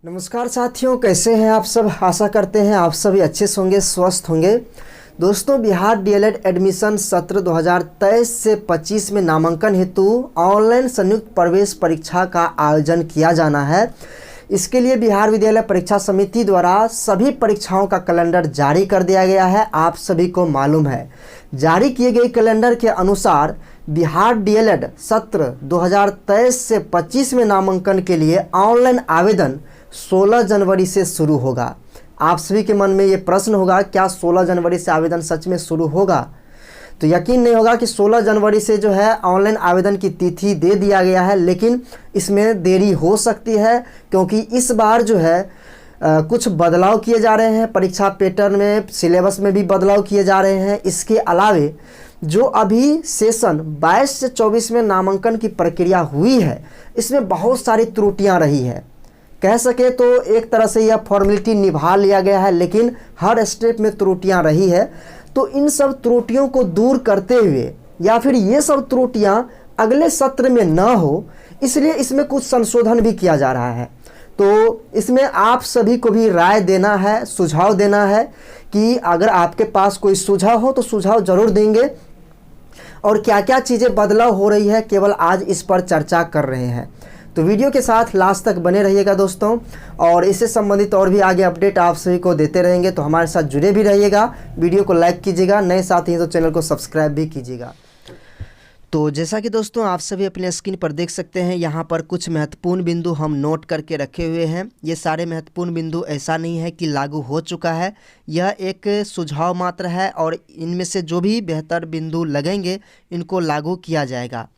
नमस्कार साथियों, कैसे हैं आप सब। आशा करते हैं आप सभी अच्छे से होंगे, स्वस्थ होंगे। दोस्तों, बिहार डीएलएड एडमिशन सत्र 2023 से 25 में नामांकन हेतु ऑनलाइन संयुक्त प्रवेश परीक्षा का आयोजन किया जाना है। इसके लिए बिहार विद्यालय परीक्षा समिति द्वारा सभी परीक्षाओं का कैलेंडर जारी कर दिया गया है। आप सभी को मालूम है, जारी किए गए कैलेंडर के अनुसार बिहार डीएलएड सत्र 2023 से 25 में नामांकन के लिए ऑनलाइन आवेदन 16 जनवरी से शुरू होगा। आप सभी के मन में ये प्रश्न होगा, क्या 16 जनवरी से आवेदन सच में शुरू होगा? तो यकीन नहीं होगा कि 16 जनवरी से जो है ऑनलाइन आवेदन की तिथि दे दिया गया है, लेकिन इसमें देरी हो सकती है क्योंकि इस बार जो है कुछ बदलाव किए जा रहे हैं। परीक्षा पैटर्न में, सिलेबस में भी बदलाव किए जा रहे हैं। इसके अलावे जो अभी सेशन 22 से 24 में नामांकन की प्रक्रिया हुई है, इसमें बहुत सारी त्रुटियां रही है। कह सके तो एक तरह से यह फॉर्मेलिटी निभा लिया गया है, लेकिन हर स्टेप में त्रुटियां रही है। तो इन सब त्रुटियों को दूर करते हुए या फिर ये सब त्रुटियां अगले सत्र में न हो, इसलिए इसमें कुछ संशोधन भी किया जा रहा है। तो इसमें आप सभी को भी राय देना है, सुझाव देना है कि अगर आपके पास कोई सुझाव हो तो सुझाव जरूर देंगे। और क्या क्या चीज़ें बदलाव हो रही है, केवल आज इस पर चर्चा कर रहे हैं। तो वीडियो के साथ लास्ट तक बने रहिएगा दोस्तों, और इससे संबंधित और भी आगे अपडेट आप सभी को देते रहेंगे। तो हमारे साथ जुड़े भी रहिएगा, वीडियो को लाइक कीजिएगा, नए साथी हैं तो चैनल को सब्सक्राइब भी कीजिएगा। तो जैसा कि दोस्तों आप सभी अपने स्क्रीन पर देख सकते हैं, यहाँ पर कुछ महत्वपूर्ण बिंदु हम नोट करके रखे हुए हैं। ये सारे महत्वपूर्ण बिंदु ऐसा नहीं है कि लागू हो चुका है, यह एक सुझाव मात्र है और इनमें से जो भी बेहतर बिंदु लगेंगे इनको लागू किया जाएगा।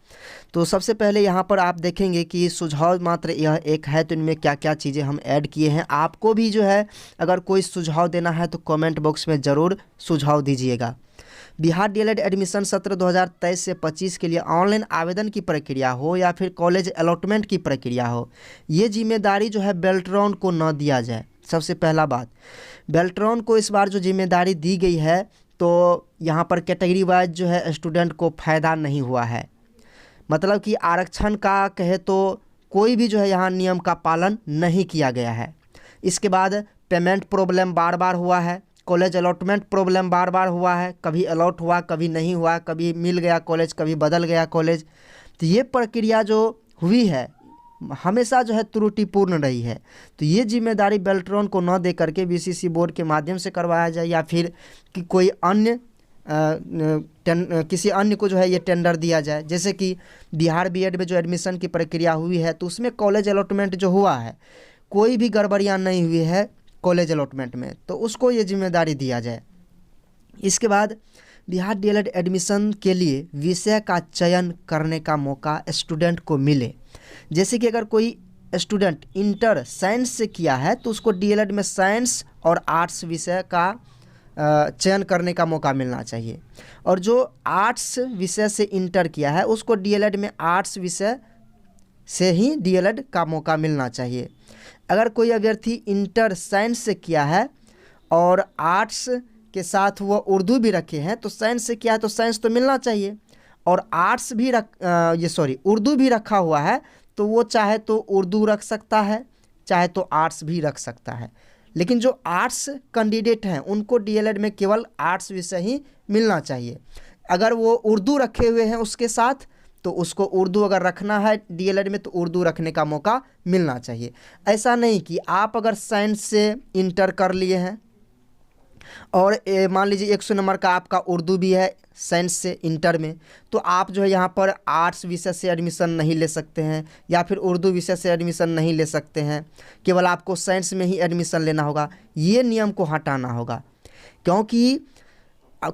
तो सबसे पहले यहाँ पर आप देखेंगे कि सुझाव मात्र यह एक है, तो इनमें क्या क्या चीज़ें हम ऐड किए हैं। आपको भी जो है अगर कोई सुझाव देना है तो कमेंट बॉक्स में ज़रूर सुझाव दीजिएगा। बिहार डीएलएड एडमिशन सत्र 2023 से 25 के लिए ऑनलाइन आवेदन की प्रक्रिया हो या फिर कॉलेज अलॉटमेंट की प्रक्रिया हो, ये जिम्मेदारी जो है बेल्ट्रॉन को न दिया जाए। सबसे पहला बात, बेल्ट्रॉन को इस बार जो जिम्मेदारी दी गई है, तो यहाँ पर कैटेगरी वाइज जो है स्टूडेंट को फ़ायदा नहीं हुआ है। मतलब कि आरक्षण का कहे तो कोई भी जो है यहाँ नियम का पालन नहीं किया गया है। इसके बाद पेमेंट प्रॉब्लम बार बार हुआ है, कॉलेज अलॉटमेंट प्रॉब्लम बार बार हुआ है, कभी अलॉट हुआ कभी नहीं हुआ, कभी मिल गया कॉलेज कभी बदल गया कॉलेज। तो ये प्रक्रिया जो हुई है हमेशा जो है त्रुटिपूर्ण रही है। तो ये जिम्मेदारी बेल्ट्रॉन को न दे करके बीसीसी बोर्ड के माध्यम से करवाया जाए, या फिर कि कोई अन्य किसी अन्य को जो है ये टेंडर दिया जाए। जैसे कि बिहार बीएड में जो एडमिशन की प्रक्रिया हुई है, तो उसमें कॉलेज अलॉटमेंट जो हुआ है, कोई भी गड़बड़ियाँ नहीं हुई है कॉलेज अलॉटमेंट में, तो उसको ये जिम्मेदारी दिया जाए। इसके बाद बिहार डीएलएड एडमिशन के लिए विषय का चयन करने का मौका स्टूडेंट को मिले। जैसे कि अगर कोई स्टूडेंट इंटर साइंस से किया है तो उसको डीएलएड में साइंस और आर्ट्स विषय का चयन करने का मौका मिलना चाहिए, और जो आर्ट्स विषय से इंटर किया है उसको डीएलएड में आर्ट्स विषय से ही डीएलएड का मौका मिलना चाहिए। अगर कोई अभ्यर्थी इंटर साइंस से किया है और आर्ट्स के साथ वो उर्दू भी रखे हैं, तो साइंस से किया है तो साइंस तो मिलना चाहिए, और आर्ट्स भी उर्दू भी रखा हुआ है, तो वो चाहे तो उर्दू रख सकता है, चाहे तो आर्ट्स भी रख सकता है। लेकिन जो आर्ट्स कैंडिडेट हैं उनको डीएलएड में केवल आर्ट्स विषय ही मिलना चाहिए। अगर वो उर्दू रखे हुए हैं उसके साथ, तो उसको उर्दू अगर रखना है डीएलएड में तो उर्दू रखने का मौका मिलना चाहिए। ऐसा नहीं कि आप अगर साइंस से इंटर कर लिए हैं और मान लीजिए 100 नंबर का आपका उर्दू भी है साइंस से इंटर में, तो आप जो है यहाँ पर आर्ट्स विषय से एडमिशन नहीं ले सकते हैं या फिर उर्दू विषय से एडमिशन नहीं ले सकते हैं, केवल आपको साइंस में ही एडमिशन लेना होगा। ये नियम को हटाना होगा, क्योंकि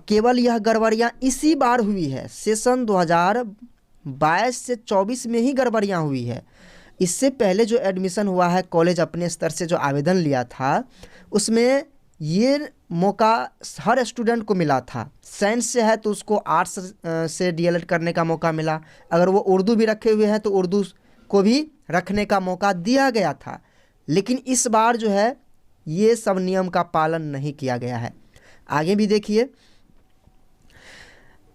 केवल यह गड़बड़ियाँ इसी बार हुई है, सेशन 2022 से 24 में ही गड़बड़ियाँ हुई है। इससे पहले जो एडमिशन हुआ है, कॉलेज अपने स्तर से जो आवेदन लिया था, उसमें ये मौका हर स्टूडेंट को मिला था। साइंस से है तो उसको आर्ट्स से डीएलएड करने का मौका मिला, अगर वो उर्दू भी रखे हुए हैं तो उर्दू को भी रखने का मौका दिया गया था। लेकिन इस बार जो है ये सब नियम का पालन नहीं किया गया है। आगे भी देखिए,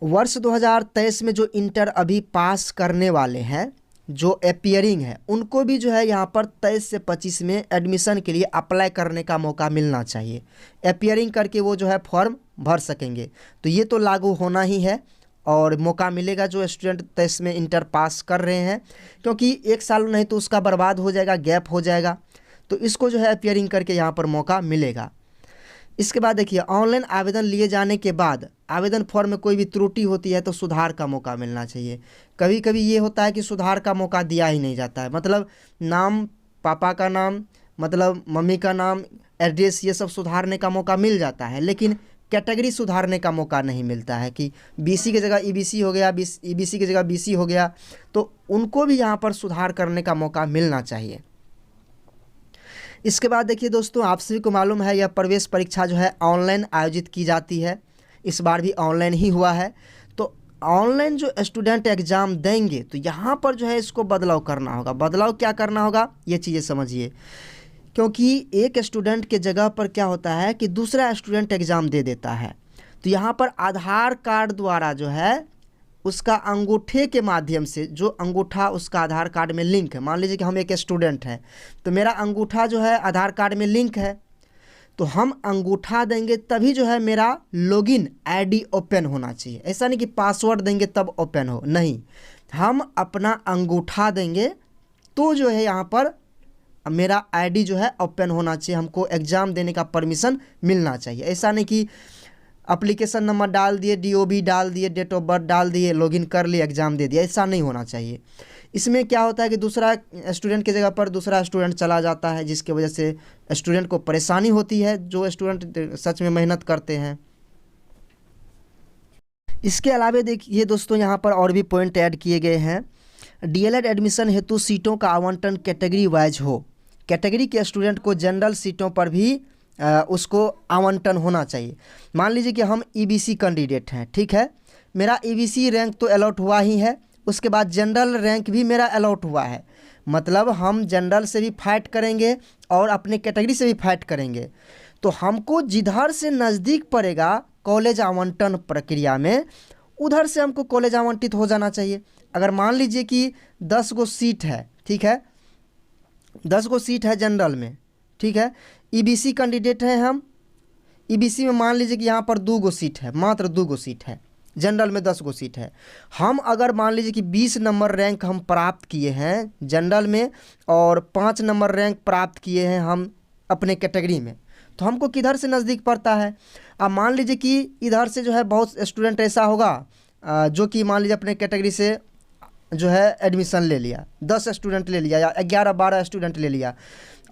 वर्ष 2023 में जो इंटर अभी पास करने वाले हैं जो अपियरिंग है उनको भी जो है यहाँ पर 23 से 25 में एडमिशन के लिए अप्लाई करने का मौका मिलना चाहिए। अपियरिंग करके वो जो है फॉर्म भर सकेंगे। तो ये तो लागू होना ही है और मौका मिलेगा जो स्टूडेंट 23 में इंटर पास कर रहे हैं, क्योंकि एक साल नहीं तो उसका बर्बाद हो जाएगा, गैप हो जाएगा। तो इसको जो है अपियरिंग करके यहाँ पर मौका मिलेगा। इसके बाद देखिए, ऑनलाइन आवेदन लिए जाने के बाद आवेदन फॉर्म में कोई भी त्रुटि होती है तो सुधार का मौका मिलना चाहिए। कभी कभी ये होता है कि सुधार का मौका दिया ही नहीं जाता है, मतलब नाम, पापा का नाम, मतलब मम्मी का नाम, एड्रेस, ये सब सुधारने का मौका मिल जाता है, लेकिन कैटेगरी सुधारने का मौका नहीं मिलता है कि बीसी की जगह ईबीसी हो गया, ईबीसी की जगह बीसी हो गया, तो उनको भी यहाँ पर सुधार करने का मौका मिलना चाहिए। इसके बाद देखिए दोस्तों, आप सभी को मालूम है यह प्रवेश परीक्षा जो है ऑनलाइन आयोजित की जाती है। इस बार भी ऑनलाइन ही हुआ है। तो ऑनलाइन जो स्टूडेंट एग्ज़ाम देंगे तो यहाँ पर जो है इसको बदलाव करना होगा। बदलाव क्या करना होगा, ये चीज़ें समझिए। क्योंकि एक स्टूडेंट के जगह पर क्या होता है कि दूसरा स्टूडेंट एग्ज़ाम दे देता है, तो यहाँ पर आधार कार्ड द्वारा जो है उसका अंगूठे के माध्यम से, जो अंगूठा उसका आधार कार्ड में लिंक है, मान लीजिए कि हम एक स्टूडेंट हैं तो मेरा अंगूठा जो है आधार कार्ड में लिंक है, तो हम अंगूठा देंगे तभी जो है मेरा लॉगिन आईडी ओपन होना चाहिए। ऐसा नहीं कि पासवर्ड देंगे तब ओपन हो, नहीं, हम अपना अंगूठा देंगे तो जो है यहाँ पर मेरा आईडी जो है ओपन होना चाहिए, हमको एग्ज़ाम देने का परमिशन मिलना चाहिए। ऐसा नहीं कि एप्लीकेशन नंबर डाल दिए, डीओबी डाल दिए, डेट ऑफ बर्थ डाल दिए, लॉगिन कर लिए, एग्ज़ाम दे दिया, ऐसा नहीं होना चाहिए। इसमें क्या होता है कि दूसरा स्टूडेंट की जगह पर दूसरा स्टूडेंट चला जाता है, जिसकी वजह से स्टूडेंट को परेशानी होती है, जो स्टूडेंट सच में मेहनत करते हैं। इसके अलावा देखिए दोस्तों, यहाँ पर और भी पॉइंट ऐड किए गए हैं। डीएलएड एडमिशन हेतु सीटों का आवंटन कैटेगरी वाइज हो। कैटेगरी के स्टूडेंट को जनरल सीटों पर भी उसको आवंटन होना चाहिए। मान लीजिए कि हम ईबीसी कैंडिडेट हैं, ठीक है, मेरा ईबीसी रैंक तो अलॉट हुआ ही है, उसके बाद जनरल रैंक भी मेरा अलॉट हुआ है, मतलब हम जनरल से भी फाइट करेंगे और अपने कैटेगरी से भी फाइट करेंगे। तो हमको जिधर से नज़दीक पड़ेगा कॉलेज आवंटन प्रक्रिया में, उधर से हमको कॉलेज आवंटित हो जाना चाहिए। अगर मान लीजिए कि 10 गो सीट है, ठीक है, 10 गो सीट है जनरल में, ठीक है, ईबीसी कैंडिडेट हैं हम, ईबीसी में मान लीजिए कि यहाँ पर 2 गो सीट है, मात्र 2 गो सीट है, जनरल में 10 गो सीट है। हम अगर मान लीजिए कि 20 नंबर रैंक हम प्राप्त किए हैं जनरल में और 5 नंबर रैंक प्राप्त किए हैं हम अपने कैटेगरी में, तो हमको किधर से नज़दीक पड़ता है। अब मान लीजिए कि इधर से जो है बहुत स्टूडेंट ऐसा होगा जो कि मान लीजिए अपने कैटेगरी से जो है एडमिशन ले लिया, 10 स्टूडेंट ले लिया या 11-12 स्टूडेंट ले लिया,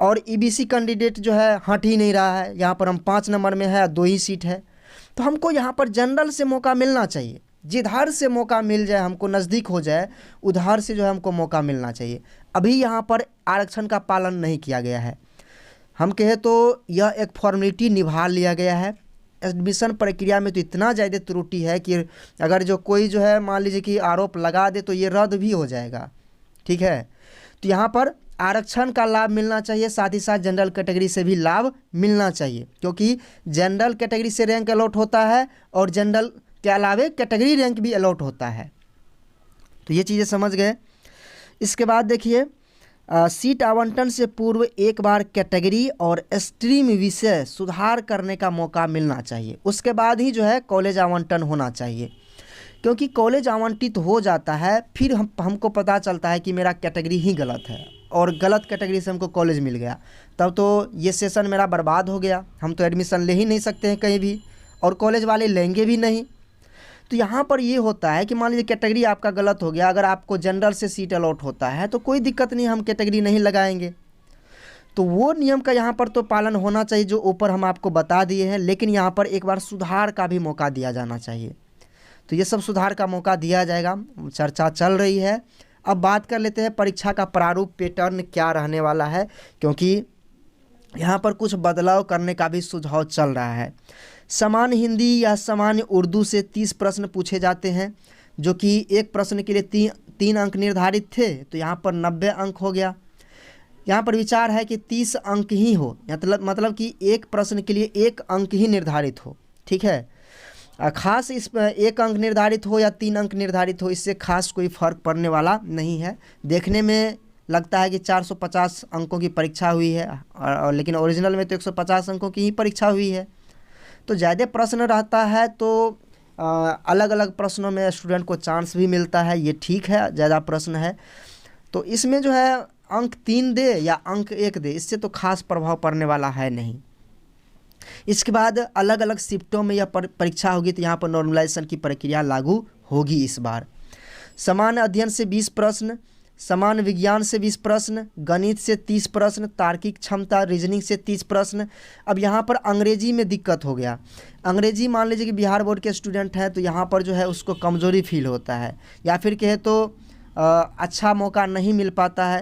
और ईबीसी कैंडिडेट जो है हट ही नहीं रहा है, यहाँ पर हम 5 नंबर में है, 2 ही सीट है, तो हमको यहाँ पर जनरल से मौका मिलना चाहिए। जिधर से मौका मिल जाए, हमको नज़दीक हो जाए, उधर से जो है हमको मौका मिलना चाहिए। अभी यहाँ पर आरक्षण का पालन नहीं किया गया है। हम कहें तो यह एक फॉर्मेलिटी निभा लिया गया है। एडमिशन प्रक्रिया में तो इतना ज़्यादा त्रुटि है कि अगर जो कोई जो है मान लीजिए कि आरोप लगा दे तो ये रद्द भी हो जाएगा, ठीक है। तो यहाँ पर आरक्षण का लाभ मिलना चाहिए, साथ ही साथ जनरल कैटेगरी से भी लाभ मिलना चाहिए, क्योंकि जनरल कैटेगरी से रैंक अलॉट होता है और जनरल के अलावे कैटेगरी रैंक भी अलॉट होता है। तो ये चीज़ें समझ गए। इसके बाद देखिए, सीट आवंटन से पूर्व एक बार कैटेगरी और स्ट्रीम विषय सुधार करने का मौका मिलना चाहिए, उसके बाद ही जो है कॉलेज आवंटन होना चाहिए। क्योंकि कॉलेज आवंटित हो जाता है, फिर हमको पता चलता है कि मेरा कैटेगरी ही गलत है और गलत कैटेगरी से हमको कॉलेज मिल गया, तब तो ये सेशन मेरा बर्बाद हो गया, हम तो एडमिशन ले ही नहीं सकते हैं कहीं भी, और कॉलेज वाले लेंगे भी नहीं। तो यहाँ पर ये होता है कि मान लीजिए कैटेगरी आपका गलत हो गया, अगर आपको जनरल से सीट अलॉट होता है तो कोई दिक्कत नहीं, हम कैटेगरी नहीं लगाएंगे। तो वो नियम का यहाँ पर तो पालन होना चाहिए जो ऊपर हम आपको बता दिए हैं, लेकिन यहाँ पर एक बार सुधार का भी मौका दिया जाना चाहिए। तो ये सब सुधार का मौका दिया जाएगा, चर्चा चल रही है। अब बात कर लेते हैं परीक्षा का प्रारूप पैटर्न क्या रहने वाला है, क्योंकि यहाँ पर कुछ बदलाव करने का भी सुझाव चल रहा है। सामान्य हिंदी या सामान्य उर्दू से 30 प्रश्न पूछे जाते हैं, जो कि एक प्रश्न के लिए 3 अंक निर्धारित थे, तो यहाँ पर 90 अंक हो गया। यहाँ पर विचार है कि 30 अंक ही हो, मतलब कि एक प्रश्न के लिए 1 अंक ही निर्धारित हो, ठीक है। खास इस 1 अंक निर्धारित हो या 3 अंक निर्धारित हो, इससे खास कोई फर्क पड़ने वाला नहीं है। देखने में लगता है कि 450 अंकों की परीक्षा हुई है, और लेकिन ओरिजिनल में तो 150 अंकों की ही परीक्षा हुई है। तो ज़्यादा प्रश्न रहता है तो अलग अलग प्रश्नों में स्टूडेंट को चांस भी मिलता है, ये ठीक है। ज़्यादा प्रश्न है तो इसमें जो है अंक 3 दे या अंक 1 दे, इससे तो खास प्रभाव पड़ने वाला है नहीं। इसके बाद अलग अलग शिफ्टों में यह परीक्षा होगी, तो यहाँ पर नॉर्मलाइजेशन की प्रक्रिया लागू होगी इस बार। समान अध्ययन से 20 प्रश्न, समान विज्ञान से 20 प्रश्न, गणित से 30 प्रश्न, तार्किक क्षमता रीजनिंग से 30 प्रश्न। अब यहाँ पर अंग्रेजी में दिक्कत हो गया। अंग्रेजी मान लीजिए कि बिहार बोर्ड के स्टूडेंट हैं तो यहाँ पर जो है उसको कमज़ोरी फील होता है, या फिर कहे तो अच्छा मौका नहीं मिल पाता है।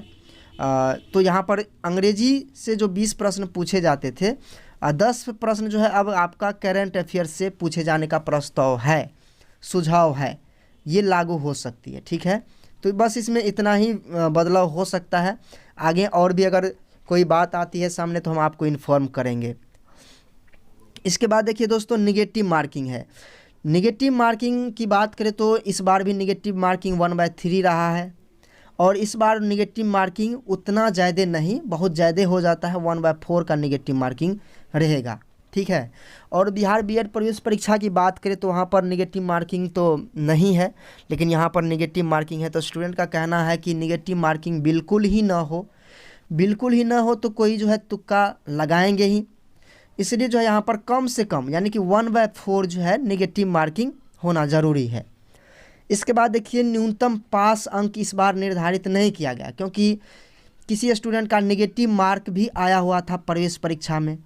तो यहाँ पर अंग्रेजी से जो 20 प्रश्न पूछे जाते थे, 10 प्रश्न जो है अब आपका करंट अफेयर से पूछे जाने का प्रस्ताव है, सुझाव है, ये लागू हो सकती है। ठीक है, तो बस इसमें इतना ही बदलाव हो सकता है। आगे और भी अगर कोई बात आती है सामने तो हम आपको इन्फॉर्म करेंगे। इसके बाद देखिए दोस्तों, निगेटिव मार्किंग है। निगेटिव मार्किंग की बात करें तो इस बार भी निगेटिव मार्किंग 1/3 रहा है, और इस बार निगेटिव मार्किंग उतना ज़्यादा नहीं, बहुत ज़्यादा हो जाता है, 1/4 का निगेटिव मार्किंग रहेगा। ठीक है, और बिहार बीएड प्रवेश परीक्षा की बात करें तो वहाँ पर निगेटिव मार्किंग तो नहीं है, लेकिन यहाँ पर निगेटिव मार्किंग है। तो स्टूडेंट का कहना है कि निगेटिव मार्किंग बिल्कुल ही ना हो, बिल्कुल ही ना हो तो कोई जो है तुक्का लगाएंगे ही, इसलिए जो है यहाँ पर कम से कम यानी कि 1/4 जो है निगेटिव मार्किंग होना ज़रूरी है। इसके बाद देखिए, न्यूनतम पास अंक इस बार निर्धारित नहीं किया गया, क्योंकि किसी स्टूडेंट का निगेटिव मार्क भी आया हुआ था प्रवेश परीक्षा में,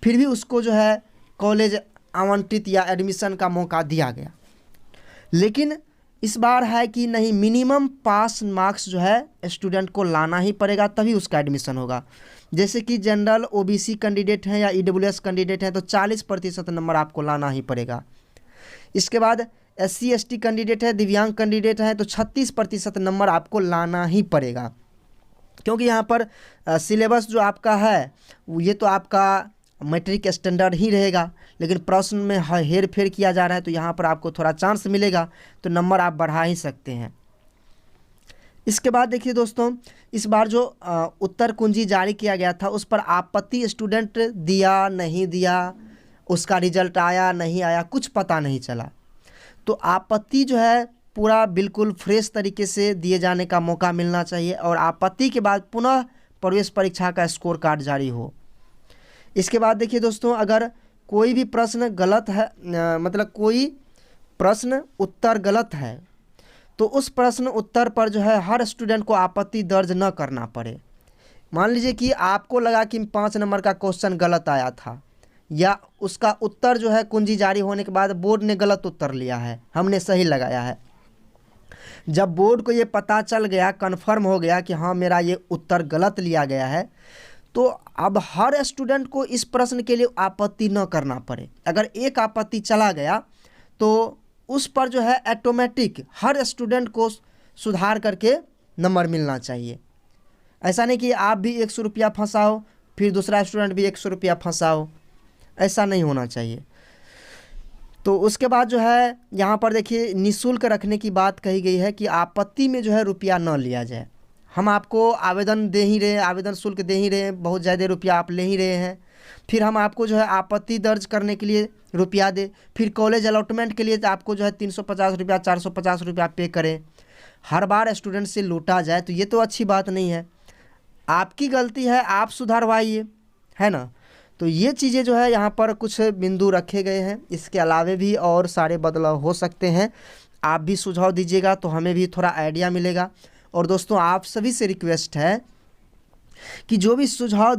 फिर भी उसको जो है कॉलेज आवंटित या एडमिशन का मौका दिया गया। लेकिन इस बार है कि नहीं, मिनिमम पास मार्क्स जो है स्टूडेंट को लाना ही पड़ेगा, तभी उसका एडमिशन होगा। जैसे कि जनरल ओबीसी कैंडिडेट हैं या ईडब्ल्यूएस कैंडिडेट हैं तो 40% नंबर आपको लाना ही पड़ेगा। इसके बाद SC ST कैंडिडेट है, दिव्यांग कैंडिडेट हैं तो 36% नंबर आपको लाना ही पड़ेगा, क्योंकि यहाँ पर सिलेबस जो आपका है ये तो आपका मैट्रिक स्टैंडर्ड ही रहेगा, लेकिन प्रश्न में हेर फेर किया जा रहा है तो यहाँ पर आपको थोड़ा चांस मिलेगा, तो नंबर आप बढ़ा ही सकते हैं। इसके बाद देखिए दोस्तों, इस बार जो उत्तर कुंजी जारी किया गया था उस पर आपत्ति स्टूडेंट दिया नहीं दिया, उसका रिजल्ट आया नहीं आया, कुछ पता नहीं चला। तो आपत्ति जो है पूरा बिल्कुल फ्रेश तरीके से दिए जाने का मौका मिलना चाहिए, और आपत्ति के बाद पुनः प्रवेश परीक्षा का स्कोर कार्ड जारी हो। इसके बाद देखिए दोस्तों, अगर कोई भी प्रश्न गलत है, मतलब कोई प्रश्न उत्तर गलत है, तो उस प्रश्न उत्तर पर जो है हर स्टूडेंट को आपत्ति दर्ज न करना पड़े। मान लीजिए कि आपको लगा कि 5 नंबर का क्वेश्चन गलत आया था, या उसका उत्तर जो है कुंजी जारी होने के बाद बोर्ड ने गलत उत्तर लिया है, हमने सही लगाया है। जब बोर्ड को ये पता चल गया, कन्फर्म हो गया कि हाँ मेरा ये उत्तर गलत लिया गया है, तो अब हर स्टूडेंट को इस प्रश्न के लिए आपत्ति न करना पड़े। अगर एक आपत्ति चला गया तो उस पर जो है ऑटोमेटिक हर स्टूडेंट को सुधार करके नंबर मिलना चाहिए। ऐसा नहीं कि आप भी 100 रुपया फंसाओ फिर दूसरा स्टूडेंट भी 100 रुपया फंसाओ, ऐसा नहीं होना चाहिए। तो उसके बाद जो है यहाँ पर देखिए, निःशुल्क रखने की बात कही गई है कि आपत्ति में जो है रुपया न लिया जाए। हम आपको आवेदन दे ही रहे हैं, आवेदन शुल्क दे ही रहे हैं, बहुत ज़्यादा रुपया आप ले ही रहे हैं, फिर हम आपको जो है आपत्ति दर्ज करने के लिए रुपया दे, फिर कॉलेज अलॉटमेंट के लिए आपको जो है 350 रुपया 450 रुपया पे करें, हर बार स्टूडेंट से लूटा जाए, तो ये तो अच्छी बात नहीं है। आपकी गलती है, आप सुधारवाइए, है ना। तो ये चीज़ें जो है यहाँ पर कुछ बिंदु रखे गए हैं, इसके अलावे भी और सारे बदलाव हो सकते हैं। आप भी सुझाव दीजिएगा तो हमें भी थोड़ा आइडिया मिलेगा। और दोस्तों, आप सभी से रिक्वेस्ट है कि जो भी सुझाव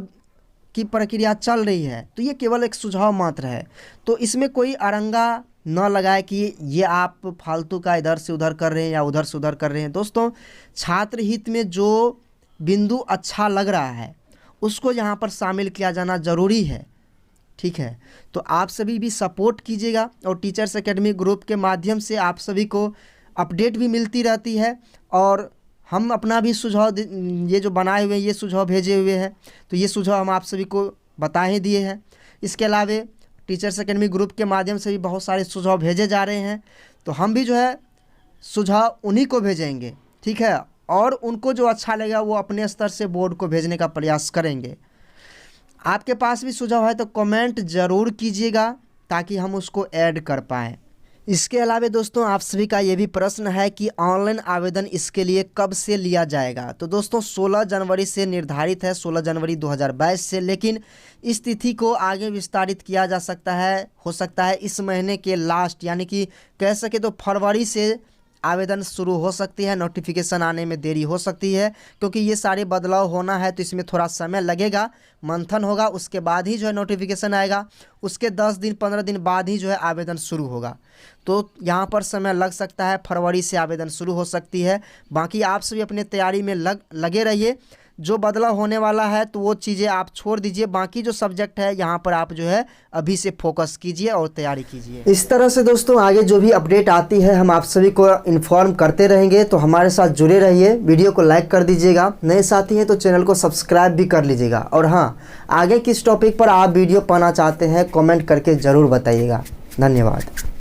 की प्रक्रिया चल रही है तो ये केवल एक सुझाव मात्र है, तो इसमें कोई अरंगा न लगाए कि ये आप फालतू का इधर से उधर कर रहे हैं या उधर से उधर कर रहे हैं। दोस्तों, छात्र हित में जो बिंदु अच्छा लग रहा है उसको यहाँ पर शामिल किया जाना ज़रूरी है, ठीक है। तो आप सभी भी सपोर्ट कीजिएगा, और टीचर्स एकेडमी ग्रुप के माध्यम से आप सभी को अपडेट भी मिलती रहती है, और हम अपना भी सुझाव ये जो बनाए हुए हैं ये सुझाव भेजे हुए हैं, तो ये सुझाव हम आप सभी को बता ही दिए हैं। इसके अलावा टीचर्स एकेडमी ग्रुप के माध्यम से भी बहुत सारे सुझाव भेजे जा रहे हैं, तो हम भी जो है सुझाव उन्हीं को भेजेंगे, ठीक है। और उनको जो अच्छा लगेगा वो अपने स्तर से बोर्ड को भेजने का प्रयास करेंगे। आपके पास भी सुझाव है तो कमेंट ज़रूर कीजिएगा ताकि हम उसको ऐड कर पाएँ। इसके अलावा दोस्तों आप सभी का ये भी प्रश्न है कि ऑनलाइन आवेदन इसके लिए कब से लिया जाएगा। तो दोस्तों 16 जनवरी से निर्धारित है, 16 जनवरी 2022 से, लेकिन इस तिथि को आगे विस्तारित किया जा सकता है, हो सकता है इस महीने के लास्ट यानी कि कह सके तो फरवरी से आवेदन शुरू हो सकती है। नोटिफिकेशन आने में देरी हो सकती है क्योंकि ये सारे बदलाव होना है तो इसमें थोड़ा समय लगेगा, मंथन होगा, उसके बाद ही जो है नोटिफिकेशन आएगा। उसके 10 दिन 15 दिन बाद ही जो है आवेदन शुरू होगा, तो यहाँ पर समय लग सकता है, फरवरी से आवेदन शुरू हो सकती है। बाकी आप सभी अपने तैयारी में लगे रहिए। जो बदलाव होने वाला है तो वो चीज़ें आप छोड़ दीजिए, बाकी जो सब्जेक्ट है यहाँ पर आप जो है अभी से फोकस कीजिए और तैयारी कीजिए। इस तरह से दोस्तों आगे जो भी अपडेट आती है हम आप सभी को इन्फॉर्म करते रहेंगे, तो हमारे साथ जुड़े रहिए। वीडियो को लाइक कर दीजिएगा, नए साथी हैं तो चैनल को सब्सक्राइब भी कर लीजिएगा। और हाँ, आगे किस टॉपिक पर आप वीडियो पाना चाहते हैं कमेंट करके ज़रूर बताइएगा। धन्यवाद।